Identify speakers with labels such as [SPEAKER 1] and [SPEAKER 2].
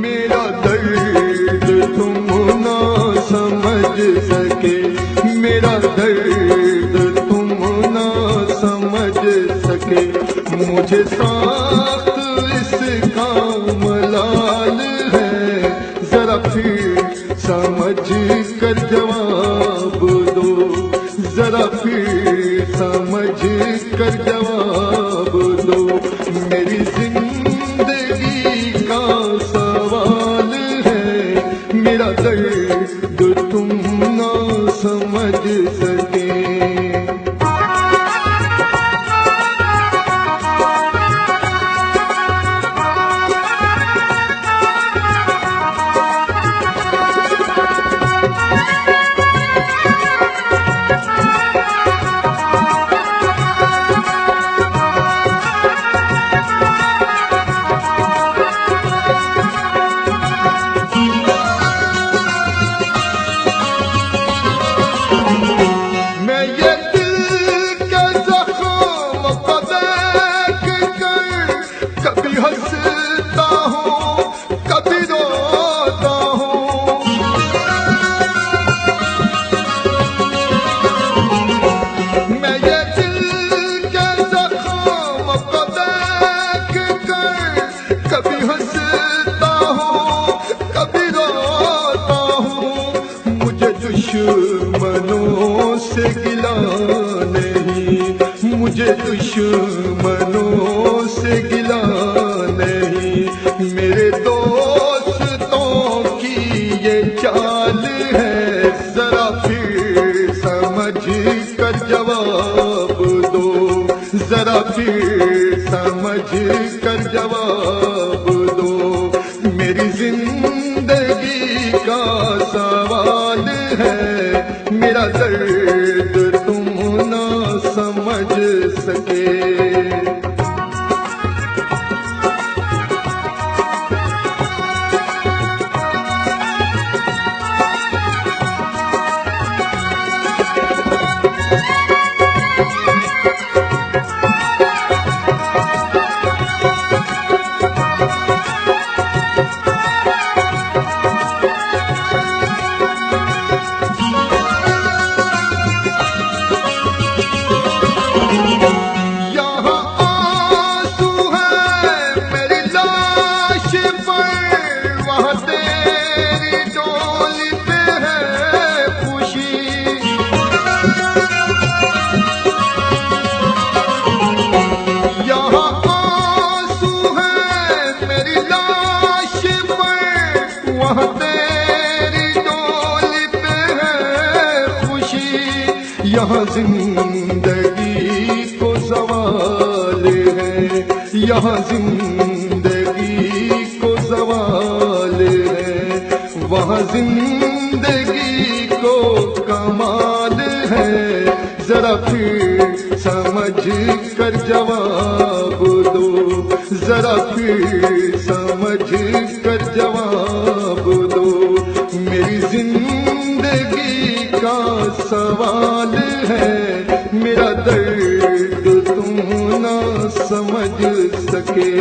[SPEAKER 1] मेरा दर्द तुम ना समझ सके, मेरा दर्द तुम ना समझ सके। मुझे साथ इसका मलाल है, जरा फिर समझ कर जवाब दो, जरा फिर समझ कर जवाब दो। मेरी जिंदगी का सवाल है, मेरा दर्द तुम ना समझ सके। दुश्मनों से गिला नहीं, मुझे दुश्मनों से गिला नहीं। मेरे दोस्तों की ये चाल है, जरा फिर समझ कर जवाब दो, जरा फिर समझ कर जवाब दो। मेरी जिंदगी का सवाल है, मेरा दर्द तुम ना समझ सके। यहाँ जिंदगी को सवाल है, यहाँ जिंदगी को सवाल है, वहाँ जिंदगी को कमाल है। जरा फिर समझ कर जवाब दो, जरा फिर समझ कर जवाब दो। मेरी जिंदगी का सवाल है, मेरा दर्द तुम ना समझ सके।